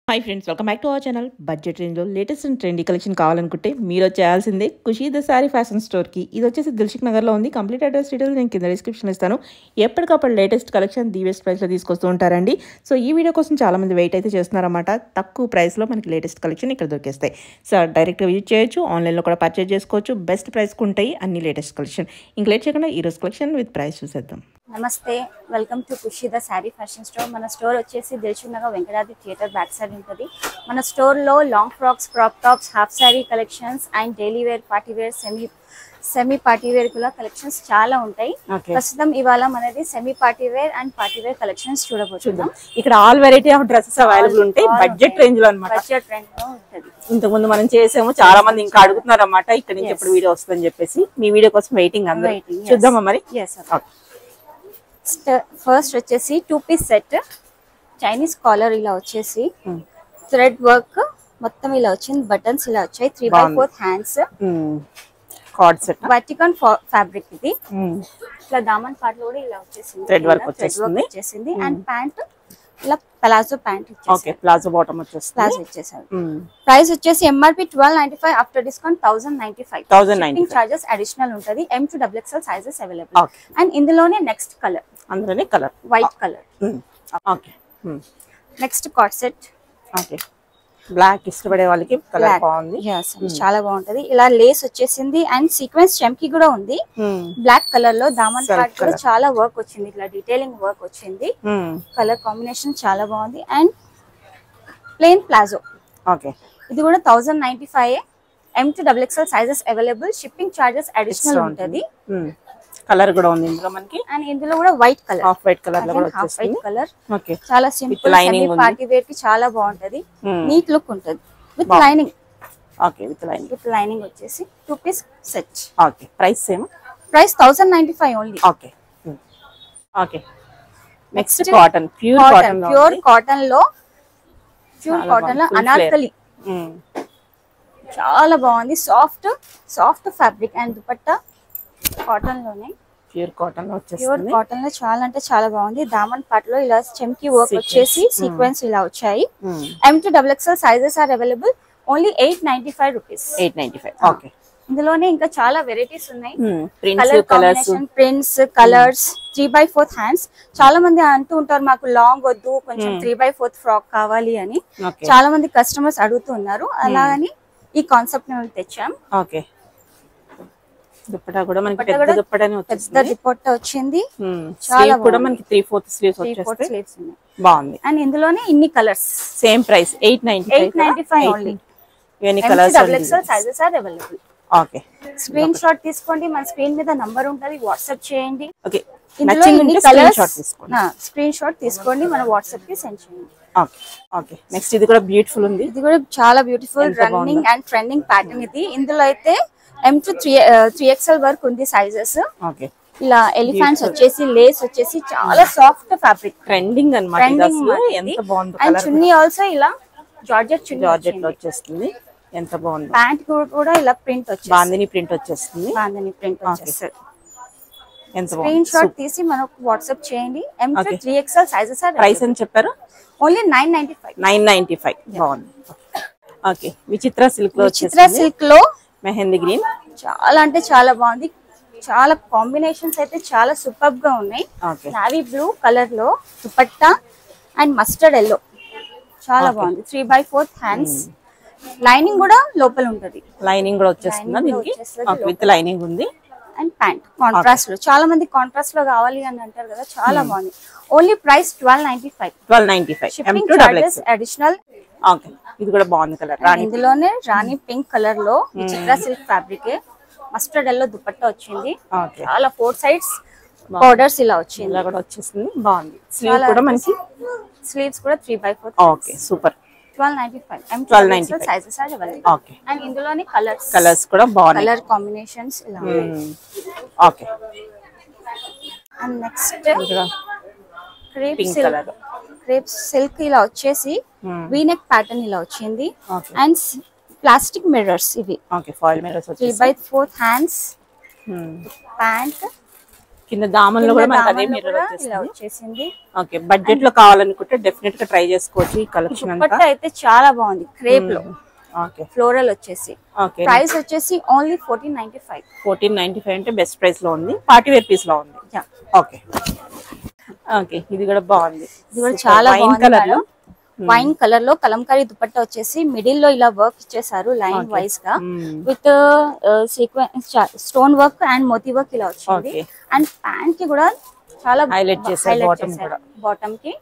Hi friends, welcome back to our channel. Budget రేంజ్లో latest and trendy collection కావాలనుకుంటే మీరు చేయాల్సిందే ఖుషీ ద సారీ ఫ్యాషన్ స్టోర్కి. ఇది వచ్చేసి దిల్షుక్ నగర్లో ఉంది. కంప్లీట్ అడ్రస్ డీటెయిల్స్ నేను కింద డిస్క్రిప్షన్లో ఇస్తాను. ఎప్పటికప్పుడు లేటెస్ట్ కలెక్షన్ ది బెస్ట్ ప్రైస్లో తీసుకొస్తూ ఉంటారండి. సో ఈ వీడియో కోసం చాలామంది వెయిట్ అయితే చేస్తున్నారన్నమాట. తక్కువ ప్రైస్లో మనకి లేటెస్ట్ కలెక్షన్ ఇక్కడ దొరికేస్తాయి. సో డైరెక్ట్గా విజిట్ చేయొచ్చు, ఆన్లైన్లో కూడా పర్చేజ్ చేసుకోవచ్చు. బెస్ట్ ప్రైస్కి ఉంటాయి అన్ని లేటెస్ట్ కలెక్షన్. ఇంక లేట్ చేయకుండా ఈరోజు కలెక్షన్ విత్ ప్రైస్ చూసేద్దాం. నమస్తే, welcome to Khushi the sari fashion store. మన స్టోర్ వచ్చేసి Dilsukhnagar Venkatadri theatre back side ఉంటుంది. మన స్టోర్లో long frocks, crop tops, half sari collections and daily wear, party wear, semi party wear కూడా కలెక్షన్స్ చాలా ఉంటాయి. ప్రస్తుతం ఇవాళ మనది semi party wear and party wear collections చూడబోతున్నాం. ఇక్కడ all variety of dresses available ఉంటాయి. బడ్జెట్ రేంజ్ లో అన్నమాట. బడ్జెట్ రేంజ్ లో ఉంటుంది. ఇంతకు ముందు మనం చేసాము, చాలా మంది ఇంకా అడుగుతున్నారు అన్నమాట. ఇక్కడ నుంచి ఎప్పుడు వీడియో వస్తుందని చెప్పేసి మీ వీడియో కోసం వెయిటింగ్. అందరూ చూద్దామా మరి? ఫస్ట్ వచ్చేసి 2 పీస్ సెట్, చైనీస్ కాలర్ ఇలా వచ్చేసి థ్రెడ్ వర్క్ మొత్తం ఇలా వచ్చింది. బటన్స్ ఇలా వచ్చాయి. 3/4 hands co-ord set, vertical fabric. ఇది ఇట్లా దామన్ పార్ట్ కూడా ఇలా వచ్చేసింది. థ్రెడ్ వర్క్ వచ్చేసింది. అండ్ ప్యాంట్ ఇలా ప్లాజో ప్యాంట్ ఇచ్చేసారు. ఓకే, ప్లాజో బాటమ్ వచ్చేసి ప్లాజో ఇచ్చేసారు. ప్రైస్ వచ్చేసి MRP 1295, after discount 1095. Shipping charges additional ఉంటది. M to XXL sizes available. And ఇందులోనే నెక్స్ట్ కలర్, అందులోనే colour white colour. Okay, next co-ord set. Okay, black ఇష్టపడే వాళ్ళకి కలర్ బాగుంది. చాలా బాగుంటది. ఇలా లేస్ వచ్చేసింది అండ్ సీక్వెన్స్ చమ్కీ కూడా ఉంది. బ్లాక్ కలర్ లో దామన్ పార్ట్ కూడా చాలా వర్క్ వచ్చింది. ఇట్లా డీటెయిలింగ్ వర్క్ వచ్చింది. కలర్ కాంబినేషన్ చాలా బాగుంది. And plain palazzo. ఓకే, ఇది కూడా 1095. M to XXL sizes available. Shipping charges additional ఉంటది. కలర్ కూడా ఉంది ఇందులో మనకి. అండ్ ఇందులో కూడా white colour, half white colour లో కూడా వచ్చేసింది. White colour. ఓకే, చాలా సింపుల్ పార్టీ వేర్ కి చాలా బాగుంటది. నీట్ లుక్ ఉంటది with lining. Okay, with lining వచ్చేసి 2 piece set. Okay, price same. Price 1095 only. Okay okay, next cotton, pure cotton లో అనార్కలి చాలా బాగుంది. Soft fabric and dupatta cotton లోనే, ప్యూర్ కాటన్ లో వచ్చేసి ప్యూర్ కాటన్ లో చాలా అంటే చాలా బాగుంది. దామన్ పార్ట్ లో ఇలా చమ్కీ వర్క్ వచ్చేసి సీక్వెన్స్ ఇలా వచ్చాయి. M to XXL sizes are available. Only 895 rupees. 895. Okay, ఇందులోనే ఇంకా చాలా వెరైటీస్ ఉన్నాయి. Colours, prints, colours. 3/4 హ్యాండ్స్. చాలా మంది అంటూ ఉంటారు మాకు లాంగ్ వద్దు, కొంచెం 3/4 ఫ్రాక్ కావాలి అని చాలా మంది కస్టమర్స్ అడుగుతున్నారు. అలాగని ఈ కాన్సెప్ట్ మేము తెచ్చాం. ఓకే, దుపట్టా కూడా మనకి పెద్ద దుపట్టానే వచ్చేసింది. పెద్ద దుపట్టా వచ్చింది. చాలా కూడా మనకి 3/4 స్లీవ్స్ వచ్చేస్తాయి. బాగుంది. అండ్ ఇందులోనే ఇన్ని కలర్స్. Same price 895 only. ఇవన్నీ colours XXL sizes are available. Okay, screen shot తీసుకోండి. మన స్క్రీన్ మీద నంబర్ ఉంటది, వాట్సాప్ చేయండి. ఓకే, స్క్రీన్ షాట్ తీసుకోండి, మన వాట్సాప్ కి సెండ్ చేయండి. ఓకే ఓకే, నెక్స్ట్ ఇది కూడా బ్యూటిఫుల్ ఉంది. ఇది కూడా చాలా beautiful running and trending pattern. ఇది ఇందులో అయితే M to 3XL వరకు ఉంది సైజెస్. ఓకే, ఇలా ఎలిఫెంట్స్ వచ్చేసి, లేస్ వచ్చేసి చాలా సాఫ్ట్ ఫ్యాబ్రిక్. ట్రెండింగ్ అన్నమాట. ఎంత బాగుంది. అండ్ చున్నీ ఆల్సో ఇలా జార్జెట్ లో వచ్చేస్తుంది. ఎంత బాగుంది. ప్యాంట్ కూడా ఇలా ప్రింట్ వచ్చేసి, బాందిని ప్రింట్ వచ్చేస్తుంది. ఎంత బాగుంది. స్క్రీన్ షాట్ తీసి మనకు వాట్సాప్ చేయండి. M to 3XL sizes are. Price అని చెప్పారు ఓన్లీ 995. 995. బాగుంది. ఓకే, విచిత్ర సిల్క్ లో మెహందీ గ్రీన్ చాలా అంటే చాలా బాగుంది. చాలా కాంబినేషన్స్ అయితే చాలా సూపర్ గా ఉన్నాయి. నావీ బ్లూ కలర్ లో దుపట్టా అండ్ మస్టర్డ్ ఎల్లో చాలా బాగుంది. 3/4 హ్యాండ్స్. లైనింగ్ కూడా లోపల ఉంటది. లైనింగ్ కూడా వచ్చేస్తుందా దీనికి? విత్ లైనింగ్ ఉంది. అండ్ ప్యాంట్ కాంట్రాస్ట్ లో, చాలా మంది కాంట్రాస్ట్ లో కావాలి అని అంటారు కదా, చాలా బాగుంది. Only price 1295. 1295. Shipping charges additional. Okay, ఇది కూడా బాగుంది కలర్. ఇందులోనే రాణి పింక్ కలర్ లో విచిత్ర silk fabric, mustard yellow dupatta వచ్చింది. చాలా 4 సైడ్స్ బోర్డర్స్ ఇలా వచ్చింది. ఇలా కూడా వచ్చేసింది. బాగుంది. స్లీవ్ కూడా మనకి, స్లీవ్స్ కూడా 3/4. Okay, super. 1295. M to XXL sizes are available. Okay, and ఇందులోనే కలర్స్ కూడా బాగున్నాయి. కలర్ కాంబినేషన్స్ ఇలా. Okay, and next crepe silk ఇలా వచ్చేసి వీనెక్ ప్యాటర్న్ ఇలా వచ్చింది. అండ్ ప్లాస్టిక్ మిర్రర్స్ ఇవి. ఓకే, ఫాయిల్ మిర్రర్స్ వచ్చేసి 3/4 హ్యాండ్స్. ప్యాంట్ కింద దామన్లో కూడా మనకి అదే మిర్రర్ వచ్చేసింది. ఓకే, బడ్జెట్ లో కావాలనుకుంటే డెఫినెట్ గా ట్రై చేసుకోవచ్చు ఈ కలెక్షన్ అంతా. దుపట్టా అయితే చాలా బాగుంది, క్రేప్ లో. ఓకే, ఫ్లోరల్ వచ్చేసి. ఓకే, ప్రైస్ వచ్చేసి ఓన్లీ 1495. 1495 అంటే బెస్ట్ ప్రైస్ లో ఉంది, పార్టీ వేర్ పీస్ లో ఉంది. ఓకే ఓకే, ఇది కూడా బాగుంది. ఇది కూడా చాలా బాగుంది కలర్ లో. వైన్ కలర్ లో కలంకారీ దుపట్టా వచ్చేసి మిడిల్ లో ఇలా వర్క్ ఇచ్చేసారు లైన్ వైజ్ గా, with sequence stone work and మోతీ వర్క్ ఇలా వచ్చింది. అండ్ ప్యాంట్ కి కూడా చాలా హైలైట్ చేశారు. బాటమ్ కి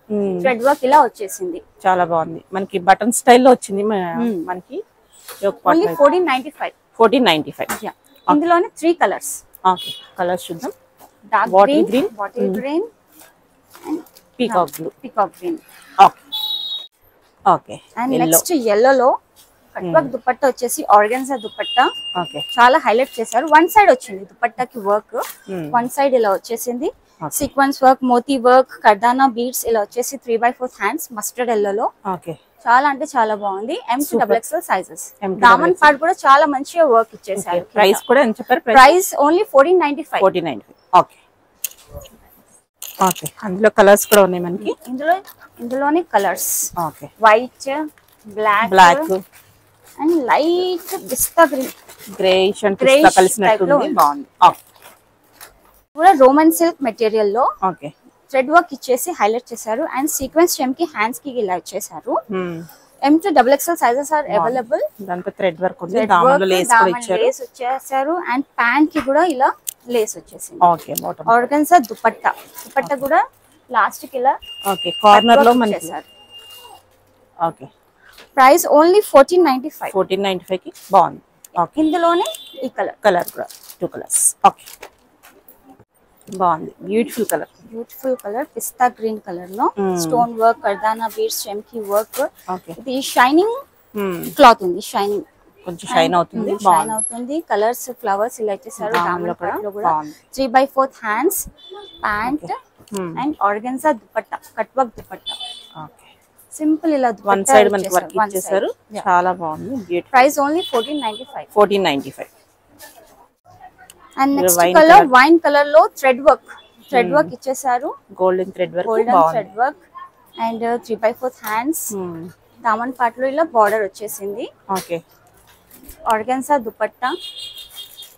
థ్రెడ్ వర్క్ ఇలా వచ్చేసింది, చాలా బాగుంది. మనకి బటన్ స్టైల్లో వచ్చింది. మనకి 1495. 1495. ఇందులోనే 3 కలర్స్. ఓకే, కలర్స్ చూద్దాం. Dark green, bottle green, peacock blue. Okay okay, and next yellow లో కట్ వర్క్ దుపట్టా వచ్చేసి ఆర్గన్జా దుపట్టా. ఓకే, చాలా హైలైట్ చేశారు. వన్ సైడ్ వచ్చింది దుపట్టాకి వర్క్, వన్ సైడ్ ఇలా వచ్చేసింది. సీక్వెన్స్ వర్క్, మోతీ వర్క్, కర్దానా బీడ్స్ ఇలా వచ్చేసి 3/4 హ్యాండ్స్ మస్టర్డ్ ఎల్లో లో. ఓకే, చాలా అంటే చాలా బాగుంది. M to XXL sizes. దామన్ పార్ట్ కూడా చాలా మంచిగా వర్క్ ఇచ్చేసారు. ప్రైస్ కూడా ఎంత చెప్పారు? Price only 1495. 1495. ఓకే ఓకే, అందులో కలర్స్ కూడా ఉన్నాయి మనకి. ఇందులోనే colours. Okay, white, black and light pista green, greyish and pista కలిసినట్టు ఉంది. బాగుంది. ఓకే, కూడా రోమన్ సిల్క్ మెటీరియల్ లో ఓకే థ్రెడ్ వర్క్ ఇచ్చేసి హైలైట్ చేశారు. అండ్ సీక్వెన్స్ చెమ్ కి హ్యాండ్స్ కి ఇలా ఇచ్చేసారు. M to XXL sizes are available. దాంట్లో థ్రెడ్ వర్క్ ఉంది, దామన్లో లేస్ కూడా ఇచ్చారు. లేస్ వచ్చేసారు. అండ్ ప్యాంట్ కి కూడా ఇలా లేస్ వచ్చేసింది. Okay, bottom organza dupatta. Dupatta కూడా లాస్ట్ కి ఇలా ఓకే కార్నర్ లో మనకి. Okay, price only 1495. 1495 కి బాగుంది. ఓకే, ఇందులోనే ఈ కలర్ కూడా 2 కలర్స్. ఓకే, బాగుంది. Beautiful colour pista green colour లో స్టోన్ వర్క్, కర్దానా బీడ్స్, చెమ్కి వర్క్. ఓకే, ఇది షైనింగ్ క్లాత్ ఉంది, షైనింగ్ కొంచెం షైన్ అవుతుంది. షైన్ అవుతుంది. కలర్స్ ఫ్లవర్స్ ఇలా ఇచ్చేసారు. దామన్లో కూడా 3/4 hands, pant and organza dupatta, cut work dupatta. Okay, simple ఇలా వన్ సైడ్ మనకి వర్క్ ఇచ్చేసారు. చాలా బాగుంది. Beautiful. Price only 1495. 1495. And next colour wine colour లో థ్రెడ్ వర్క్ ఇచ్చేసారు. Golden thread work and 3/4 hands. దామన్ పార్ట్ లో ఇలా బార్డర్ వచ్చేసింది. Okay, organza dupatta.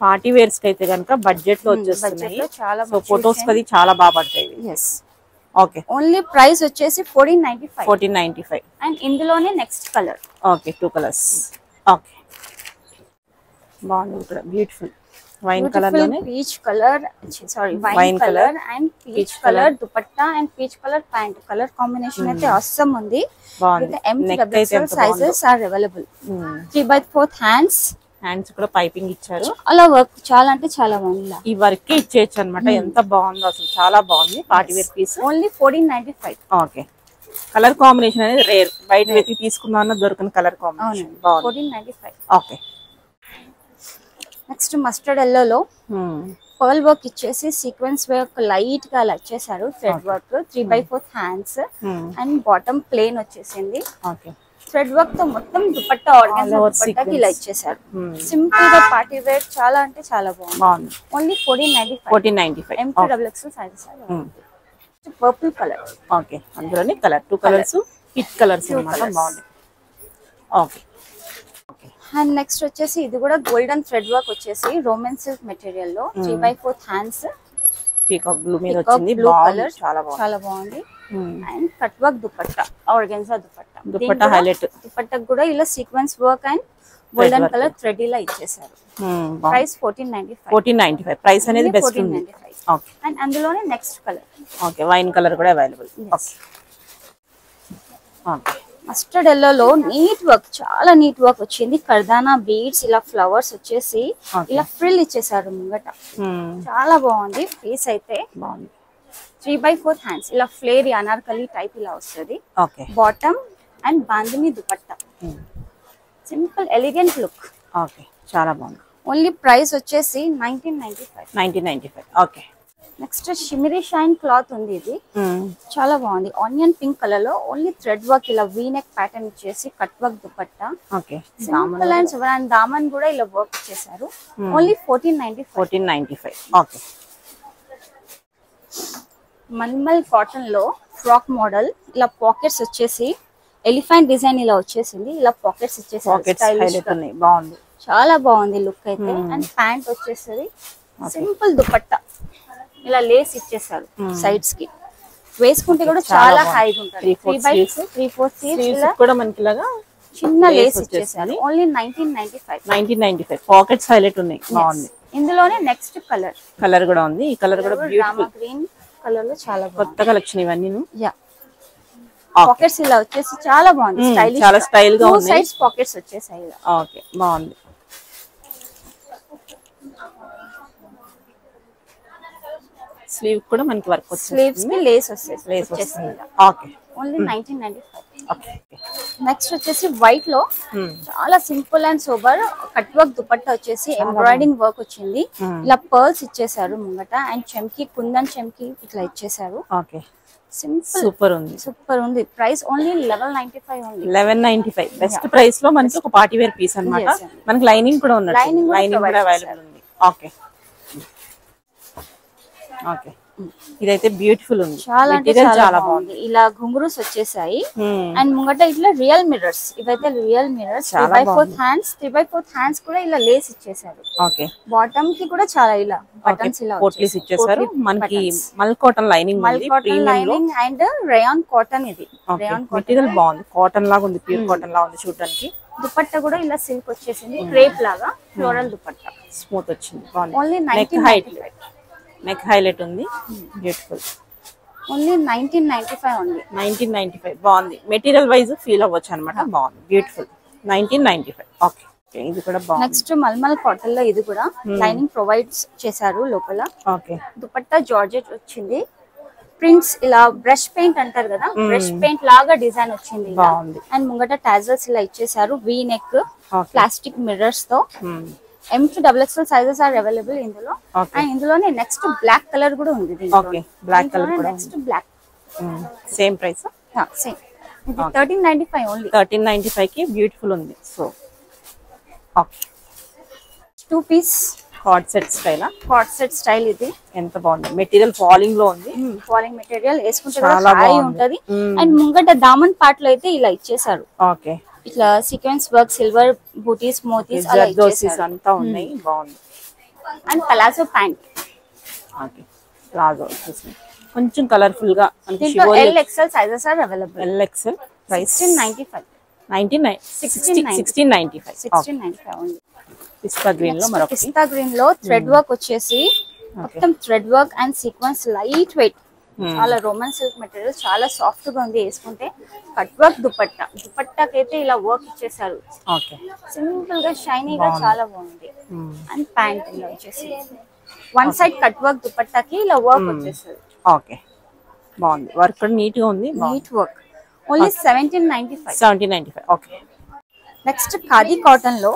Party wears కి అయితే గనుక బడ్జెట్ లో వచ్చేస్తున్నాయి. సో ఫోటోస్ కది చాలా బాగా పడతాయి. ఎస్. ఓకే, ఓన్లీ ప్రైస్ వచ్చేసి 1495. 1495. అండ్ ఇందులోనే next colour. Okay, 2 colours. Okay, బాగుంది. ఇక్కడ బ్యూటిఫుల్ వైన్ కలర్ లోనే peach colour, sorry wine colour and peach colour dupatta and peach colour pant. Colour combination అయితే awesome ఉంది. M to XXL sizes are available. 3/4 hands కూడా piping ఇచ్చారు. అలా work చాలా అంటే చాలా బాగుంది. ఈ వర్క్ ఇచ్చేయచ్చు అనమాట. ఎంత బాగుందో అసలు, చాలా బాగుంది. Party wear piece. Only 1495. Okay, colour combination అనేది రేర్. బయట వెతికి తీసుకుందాం అన్న దొరకని colour combination. 1495. Okay, next mustard yellow లో పర్ల్ వర్క్ ఇచ్చేసి సీక్వెన్స్ వర్క్ లైట్ గా అలా ఇచ్చేసారు. Thread work 3/4 hands and bottom plain వచ్చేసింది. ఓకే, థ్రెడ్ వర్క్ తో మొత్తం దుపట్టా ఆర్గన్జా దుపట్టాకి ఇలా ఇచ్చేసారు. సింపుల్ గా పార్టీ వేర్ చాలా అంటే చాలా బాగుంది. Only 1495. M to XXL sizes. Purple colour. Okay, అందులోనే కలర్ 2 కలర్స్ పిచ్ కలర్స్ అన్నమాట. బాగుంది. ఓకే, అండ్ నెక్స్ట్ వచ్చేసి ఇది కూడా గోల్డెన్ థ్రెడ్ వర్క్ వచ్చేసి రోమన్ సిల్క్ మెటీరియల్ లో 3/4 హ్యాండ్స్. పీకాక్ బ్లూ మీద వచ్చింది. బ్లూ కలర్ చాలా బాగుంది. And cut work dupatta, organza dupatta highlight. దుపట్టాకు కూడా ఇలా sequence work and golden colour thread ఇలా ఇచ్చేసారు. ప్రైస్ 1495. 1495. ప్రైస్ అనేది బెస్ట్ ఉంది. ఓకే, అండ్ అందులోనే next colour. Okay, wine colour కూడా అవైలబుల్. ఓకే, మస్టర్డ్ ఎల్లో లో నీట్ వర్క్, చాలా నీట్ వర్క్ వచ్చింది. కర్దానా బీడ్స్ ఇలా ఫ్లవర్స్ వచ్చేసి ఇలా ఫ్రిల్ ఇచ్చేసారు ముంగట. చాలా బాగుంది. పీస్ అయితే బాగుంది. 3/4 హ్యాండ్స్ ఇలా ఫ్లేర్ అనార్కలి టైప్ ఇలా వస్తుంది. Okay, bottom and bandhani dupatta. Simple elegant look. Okay, చాలా బాగుంది. ఓన్లీ ప్రైస్ వచ్చేసి 1995. 1995. Okay, next shimmery shine cloth ఉంది. ఇది చాలా బాగుంది. ఆనియన్ పింక్ కలర్ లో ఓన్లీ థ్రెడ్ వర్క్ ఇలా వీ నెక్ ప్యాటర్న్ ఇచ్చేసి cut work dupatta. Okay, simple and దామన్ కూడా ఇలా వర్క్ చేశారు. ఓన్లీ 1495. 1495. ఓకే, మల్మల్ కాటన్ లో ఫ్రాక్ మోడల్, ఇలా పాకెట్స్ వచ్చేసి ఎలిఫెంట్ డిజైన్ ఇలా వచ్చేసింది. ఇలా పాకెట్స్ ఇచ్చేసి బాగుంది, చాలా బాగుంది లుక్ అయితే. అండ్ ప్యాంట్ వచ్చేసరి సింపుల్ దుపట్టా, ఇలా లేస్ ఇచ్చేసారు సైడ్స్ కి, వేసుకుంటే కూడా చాలా హైగా ఉంటుంది. 3/4 స్లీవ్స్ కూడా మనకి ఇలాగా చిన్న లేస్ ఇచ్చేసారు. ఓన్లీ 1995. పాకెట్స్ హైలైట్ ఉన్నాయి, బాగుంది. ఇందులోనే నెక్స్ట్ కలర్ కూడా ఉంది. ఈ కలర్ కూడా బ్యూటిఫుల్ గ్రీన్ కలర్ లో చాలా కొత్త కలెక్షన్ ఇవన్నీ. యా, పాకెట్స్ ఇలా వచ్చేసి చాలా బాగుంది, స్టైలిష్, చాలా స్టైల్ గా ఉంది. సైడ్స్ పాకెట్స్ వచ్చేసాయి. ఓకే, బాగుంది. స్లీవ్ కూడా మనకి వర్క్ వస్తుంది, స్లీవ్స్ కి లేస్ వస్తుంది. Okay, only 1995. ఓకే. నెక్స్ట్ వచ్చేసి వైట్ లో చాలా simple and sober cut work dupatta వచ్చేసి ఎంబ్రాయిడింగ్ వర్క్ వచ్చింది. ఇలా పర్ల్స్ ఇచ్చేసారు ముంగట, అండ్ చెంకి కుందన్ చెంకి ఇట్లా ఇచ్చేసారు. ఓకే, సింపుల్ సూపర్ ఉంది. Price only 1195 only. 1195 best price లో మనకి ఒక పార్టీ వేర్ పీస్ అన్నమాట. మనకి లైనింగ్ కూడా ఉన్నది, లైనింగ్ కూడా అవైలబుల్ ఉంది. Okay, okay. ఇదైతే బ్యూటిఫుల్ ఉంది, చాలా బాగుంది. ఇలా ఘుంగురుస్ వచ్చేసాయి అండ్ ముంగట ఇట్లా రియల్ మిర్రర్స్, ఇవైతే రియల్ మిర్రర్స్. 3/4 హ్యాండ్స్ కూడా ఇలా లేస్ ఇచ్చేసారు. ఓకే, బాటమ్ కి కూడా చాలా ఇలా బటన్స్ ఇలా పోట్లీస్ ఇచ్చేసారు. మనకి మల్ cotton lining and rayon cotton. ఇది రేయాన్ మెటీరియల్ బాగుంది, కాటన్ లాగా ఉంది, ప్యూర్ కాటన్ లాగా ఉంది చూడడానికి. దుపట్టా కూడా ఇలా సిల్క్ వచ్చేసింది, క్రేప్ లాగా ఫ్లోరల్ దుపట్టా, స్మూత్ వచ్చింది, బాగుంది. ఓన్లీ 1995. నెక్ హైలైట్ ఉంది, బ్యూటిఫుల్. Only 1995 only. 1995 బాగుంది. మెటీరియల్ వైజ్ ఫీల్ అవ్వచ్చు అనమాట, బాగుంది, బ్యూటిఫుల్. 1995. ఓకే, ఇది కూడా బాగుంది. నెక్స్ట్ మల్మల్ కాటన్ లో ఇది కూడా లైనింగ్ ప్రొవైడ్స్ చేశారు లోపల. ఓకే, దుపట్టా జార్జెట్ వచ్చింది. ప్రింట్స్ ఇలా బ్రష్ పెయింట్ అంటారు కదా, బ్రష్ పెయింట్ లాగా డిజైన్ వచ్చింది, బాగుంది. అండ్ ముంగట టాజల్స్ ఇలా ఇచ్చేసారు. వీ నెక్, ప్లాస్టిక్ మిర్రర్స్ తో. M to XXL sizes are available ఇందులో. అండ్ ఇందులోనే నెక్స్ట్ బ్లాక్ కలర్ కూడా ఉంది. ఓకే, బ్లాక్ కలర్ కూడా next black. Same price, same. ఇది 1395 ఓన్లీ. 1395 కి బ్యూటిఫుల్ ఉంది. So okay, 2 piece co-ord set style ఇది ఎంత బాగుంది. మెటీరియల్ ఫాలింగ్ లో ఉంది, ఫాలింగ్ మెటీరియల్ వేసుకుంటే చాలా హాయి ఉంటది. అండ్ ముంగట దామన్ పార్ట్ లో అయితే ఇలా ఇచ్చేసారు. ఓకే, ఇట్లా సీక్వెన్స్ వర్క్, సిల్వర్ బూటీస్, మోతీస్ అలా ఇచ్చేసారు. అంతా ఉన్నాయి, బాగుంది. And palazzo pant. Okay, palazzo వచ్చేసి కొంచెం కలర్ఫుల్ గా. దీంట్లో LXL sizes are available. LXL price 1695. 1695 only. పిస్తా గ్రీన్ లో మరొక పిస్తా గ్రీన్ లో థ్రెడ్ వర్క్ వచ్చేసి మొత్తం thread work and sequence, light weight, చాలా రోమన్ సిల్క్ మెటీరియల్, చాలా సాఫ్ట్ గా ఉంది వేసుకుంటే. కట్ వర్క్ దుపట్టాకి అయితే ఇలా వర్క్ ఇచ్చేసారు. ఓకే, సింపుల్ గా షైనీగా చాలా బాగుంది. అండ్ ప్యాంట్ ఇలా వచ్చేసి వన్ సైడ్ కట్ వర్క్ దుపట్టాకి ఇలా వర్క్ వచ్చేసారు. ఓకే, బాగుంది. వర్క్ కూడా నీట్ గా ఉంది, neat work. Only 1795. Okay. Next khadi cotton లో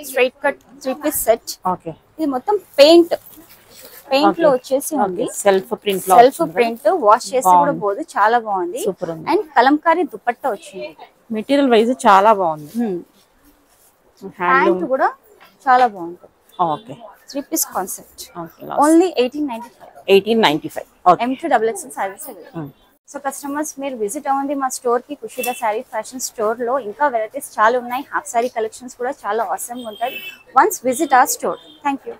straight cut 3 piece set. Okay, ఇది మొత్తం పెయింట్ లో వచ్చేసి ఉంది. సెల్ఫ్ ప్రింట్ వాష్ చేసి కూడా పోదు, చాలా బాగుంది. సూపర్ ఉంది. అండ్ కలంకారీ దుపట్టా వచ్చింది. మెటీరియల్ వైజ్ చాలా బాగుంది. ప్యాంట్ కూడా చాలా బాగుంది. Okay, 3 piece concept. Only 1895. M to XXL sizes. So customers మీరు విజిట్ అవ్వండి మా స్టోర్ కి, కుషిదా శారీ ఫ్యాషన్ స్టోర్ లో. ఇంకా వెరైటీస్ చాలా ఉన్నాయి, హాఫ్ శారీ కలెక్షన్స్ కూడా చాలా ఆసమ్ గా ఉంటాయి. Once visit our store. Thank you.